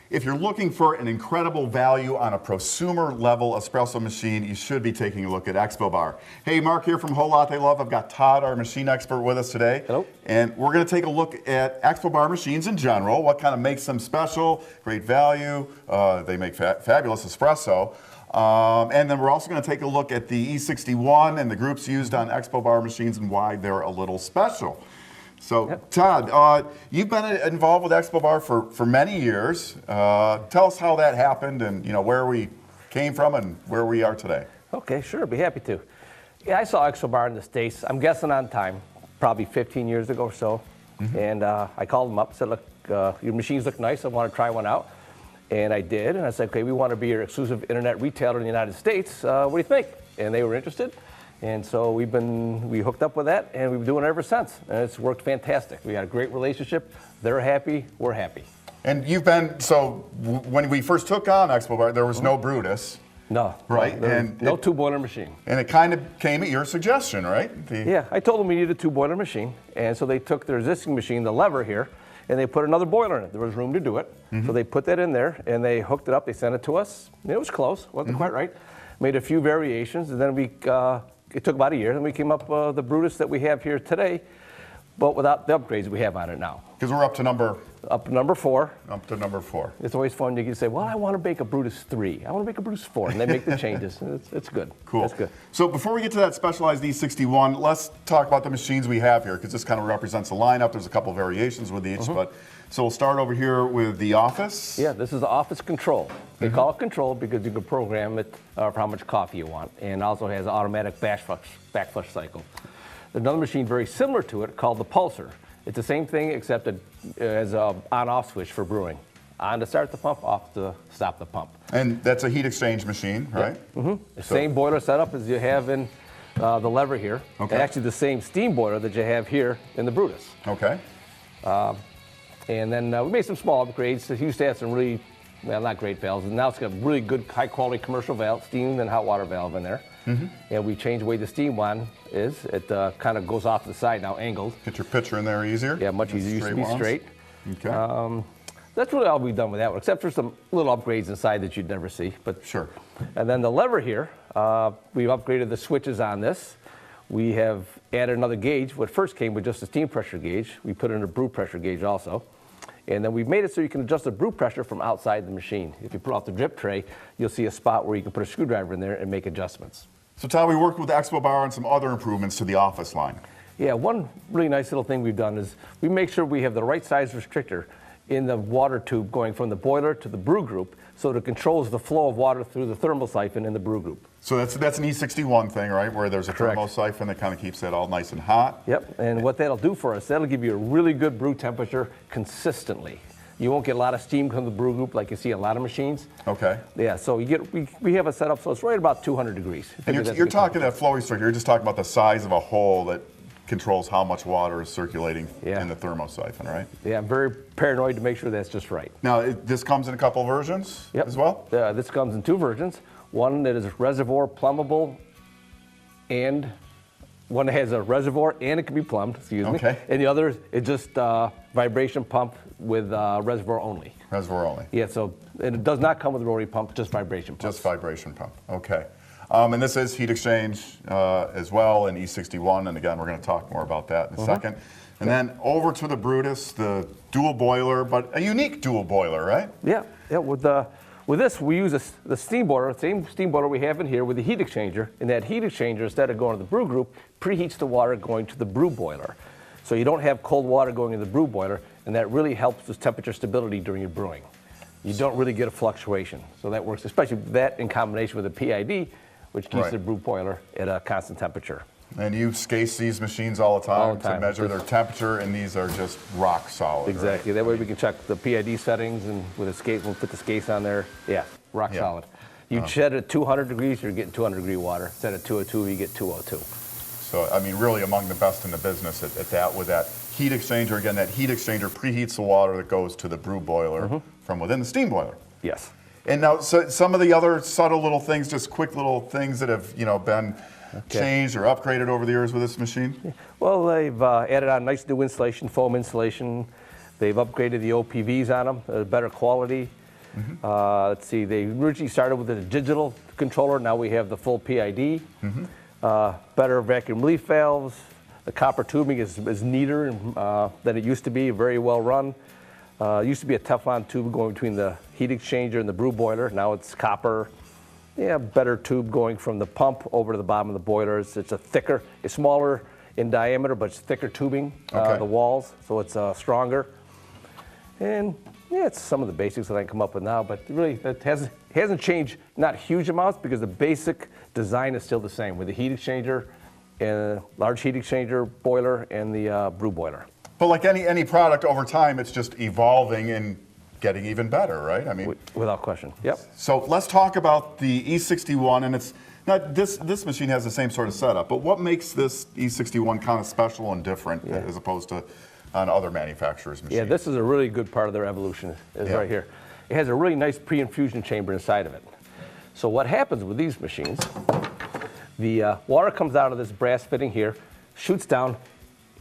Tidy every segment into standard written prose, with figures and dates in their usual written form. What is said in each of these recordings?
If you're looking for an incredible value on a prosumer level espresso machine, you should be taking a look at Expo Bar. Hey, Mark here from WholeLatteLove. I've got Todd, our machine expert, with us today. Hello. And we're going to take a look at Expo Bar machines in general, what kind of makes them special, great value, they make fabulous espresso. And then we're also going to take a look at the E61 and the groups used on Expo Bar machines and why they're a little special. So, yep. Todd, you've been involved with Expo Bar for many years. Tell us how that happened and where we came from and where we are today. Okay, sure, be happy to. Yeah, I saw Expo Bar in the States, I'm guessing on time, probably 15 years ago or so. Mm-hmm. And I called them up, said, look, your machines look nice, I want to try one out. And I did, and I said, okay, we want to be your exclusive internet retailer in the United States. What do you think? And they were interested. And so we hooked up with that, and we've been doing it ever since. And it's worked fantastic. We got a great relationship. They're happy, we're happy. And you've been, so when we first took on Expo Bar, there was no Brutus. No. Right? And no two-boiler machine. And it kind of came at your suggestion, right? Yeah, I told them we needed a two-boiler machine. And so they took their existing machine, the lever here, and they put another boiler in it. There was room to do it. Mm-hmm. So they put that in there, and they hooked it up. They sent it to us. It was close. Wasn't quite right. Made a few variations, and then it took about a year, and we came up with the Brutus that we have here today, but without the upgrades we have on it now. Because we're up to number 4. Up to number 4. It's always fun. You can say, well, I want to make a Brutus 3. I want to make a Brutus 4. And they make the changes. It's good. Cool. That's good. So before we get to that specialized E61, let's talk about the machines we have here, because this kind of represents the lineup. There's a couple variations with each, but so we'll start over here with the office. Yeah, this is the office control. They call it control because you can program it for how much coffee you want, and also has an automatic backflush cycle. There's another machine very similar to it called the pulser. It's the same thing except it has an on-off switch for brewing. On to start the pump, off to stop the pump. And that's a heat exchange machine, right? The same boiler setup as you have in the lever here. Okay. And actually the same steam boiler that you have here in the Brutus. Okay. And then we made some small upgrades. It used to have some really, well, not great valves, and now it's got really good, high-quality commercial valve, steam and hot water valve in there. And we changed the way the steam one is. It kind of goes off to the side now, angled. Get your pitcher in there easier? Yeah, much easier. It used to be straight. Okay. That's really all we've done with that one, except for some little upgrades inside that you'd never see. But sure. And then the lever here, we've upgraded the switches on this. We have added another gauge. What first came with just a steam pressure gauge. We put in a brew pressure gauge also. And then we've made it so you can adjust the brew pressure from outside the machine. If you pull off the drip tray, you'll see a spot where you can put a screwdriver in there and make adjustments. So Todd, we worked with Expo Bar on some other improvements to the office line. Yeah, one really nice little thing we've done is we make sure we have the right size restrictor in the water tube going from the boiler to the brew group, so it controls the flow of water through the thermo-siphon in the brew group. So that's an E61 thing, right? Where there's a thermo-siphon that kind of keeps that all nice and hot. Yep, and what that'll do for us, that'll give you a really good brew temperature consistently. You won't get a lot of steam from the brew group like you see a lot of machines. Okay. Yeah, so we have it set up so it's right about 200 degrees. And you're talking that flow restrictor, you're just talking about the size of a hole that controls how much water is circulating in the thermo-siphon, right? Yeah, I'm very paranoid to make sure that's just right. Now, this comes in a couple versions as well? This comes in 2 versions. One that is reservoir plumbable, and one that has a reservoir and it can be plumbed, excuse me. And the other is just vibration pump with reservoir only. Reservoir only. Yeah, so and it does not come with a rotary pump, just vibration pump. Just vibration pump, okay. And this is heat exchange as well in E61, and again, we're going to talk more about that in a second. And then over to the Brutus, the dual boiler, but a unique dual boiler, right? Yeah, with this, we use the steam boiler, the same steam boiler we have in here with the heat exchanger, and that heat exchanger, instead of going to the brew group, preheats the water going to the brew boiler. So you don't have cold water going in the brew boiler, and that really helps with temperature stability during your brewing. You don't really get a fluctuation. So that works, especially that in combination with the PID, which keeps the brew boiler at a constant temperature. And you scase these machines all the time to measure their temperature, and these are just rock solid. Exactly. Right? That way we can check the PID settings, and with a scase, we'll put the scase on there. Yeah, rock solid. You shed at 200 degrees, you're getting 200 degree water. Set at 202, you get 202. So, I mean, really among the best in the business at that, with that heat exchanger. Again, that heat exchanger preheats the water that goes to the brew boiler from within the steam boiler. Yes. And now, so some of the other subtle little things, just quick little things that have, been changed or upgraded over the years with this machine? Well, they've added on nice new insulation, foam insulation. They've upgraded the OPVs on them, better quality. Let's see, they originally started with a digital controller. Now we have the full PID. Better vacuum relief valves. The copper tubing is neater than it used to be, very well run. It used to be a Teflon tube going between the heat exchanger and the brew boiler. Now it's copper. Yeah, better tube going from the pump over to the bottom of the boiler. It's a thicker, it's smaller in diameter, but it's thicker tubing, the walls, so it's stronger. And yeah, it's some of the basics that I can come up with now, but really it hasn't changed, not huge amounts, because the basic design is still the same with the heat exchanger, and large heat exchanger boiler, and the brew boiler. But like any product over time, it's just evolving and getting even better, right? I mean, without question. Yep. So let's talk about the E61, and it's not this machine has the same sort of setup, but what makes this E61 kind of special and different as opposed to on other manufacturers' machines? Yeah, this is a really good part of their evolution, is right here. It has a really nice pre-infusion chamber inside of it. So what happens with these machines, the water comes out of this brass fitting here, shoots down,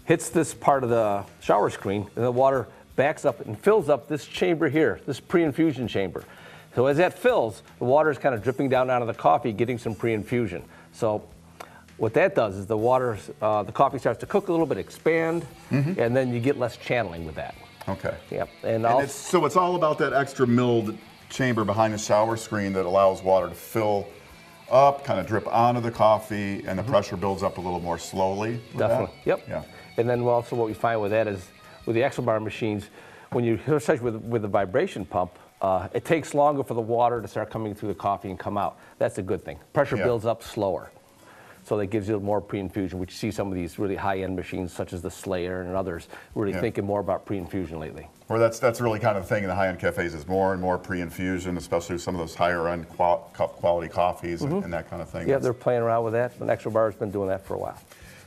hits this part of the shower screen, and the water backs up and fills up this chamber here, this pre-infusion chamber. So as that fills, the water is kind of dripping down onto the coffee, getting some pre-infusion. So what that does is the coffee starts to cook a little bit, expand, and then you get less channeling with that. Okay. Yep. So it's all about that extra milled chamber behind the shower screen that allows water to fill up, kind of drip onto the coffee, and the pressure builds up a little more slowly. Definitely. Yep. Yeah. And then also what we find with that is with the Expobar machines, when you especially with the vibration pump, it takes longer for the water to start coming through the coffee and come out. That's a good thing. Pressure builds up slower. So that gives you more pre-infusion, which you see some of these really high-end machines, such as the Slayer and others, really thinking more about pre-infusion lately. Well, that's really kind of the thing in the high-end cafes is more and more pre-infusion, especially with some of those higher-end quality coffees and that kind of thing. Yeah, they're playing around with that, and Expobar has been doing that for a while.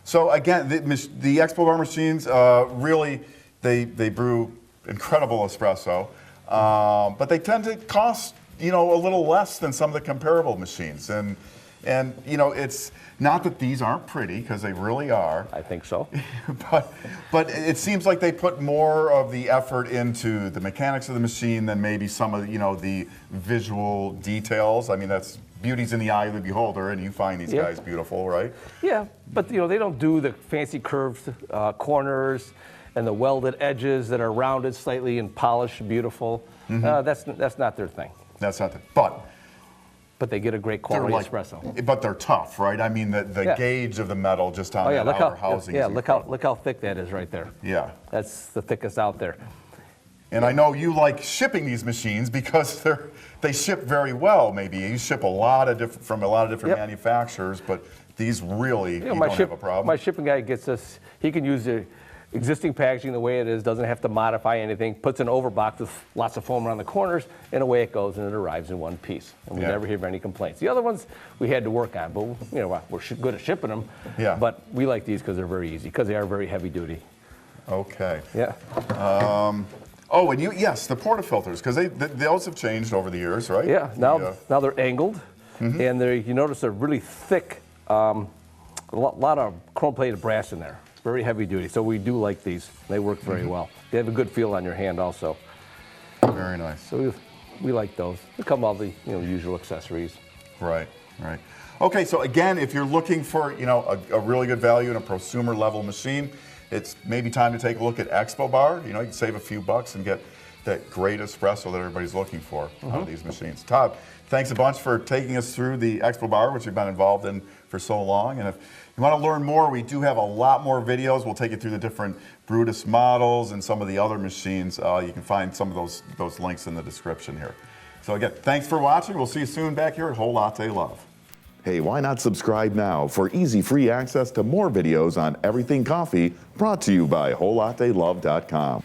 So again, the Expobar machines really they brew incredible espresso, but they tend to cost a little less than some of the comparable machines, and it's not that these aren't pretty, because they really are. I think so. but it seems like they put more of the effort into the mechanics of the machine than maybe some of the visual details. I mean, that's beauty's in the eye of the beholder, and you find these guys beautiful, right? Yeah, but they don't do the fancy curved corners and the welded edges that are rounded slightly and polished, beautiful. That's not their thing. That's not their. But they get a great quality espresso. But they're tough, right? I mean, the gauge of the metal just on that outer housing. Yeah, look how thick that is right there. Yeah. That's the thickest out there. And I know you like shipping these machines because they ship very well. Maybe you ship from a lot of different manufacturers, but these really you don't have a problem. My shipping guy gets us. He can use the existing packaging the way it is, doesn't have to modify anything, puts an overbox with lots of foam around the corners, and away it goes, and it arrives in one piece. And we never hear any complaints. The other ones we had to work on, but we're good at shipping them. Yeah. But we like these because they're very easy, because they are very heavy duty. Okay. Yeah. And the portafilters, because those have changed over the years, right? Yeah. Now they're angled, and you notice they're really thick. A lot of chrome-plated brass in there. Very heavy duty, so we do like these. They work very well. They have a good feel on your hand also. Very nice. So we like those. They come with all the usual accessories. Right. Okay, so again, if you're looking for a really good value in a prosumer level machine, it's maybe time to take a look at Expo Bar. You can save a few bucks and get that great espresso that everybody's looking for out of these machines. Todd, thanks a bunch for taking us through the Expo Bar, which you've been involved in for so long. And if you want to learn more, we do have a lot more videos. We'll take you through the different Brutus models and some of the other machines. You can find some of those links in the description here. So again, thanks for watching. We'll see you soon back here at WholeLatteLove. Hey, why not subscribe now for easy free access to more videos on everything coffee, brought to you by WholeLatteLove.com.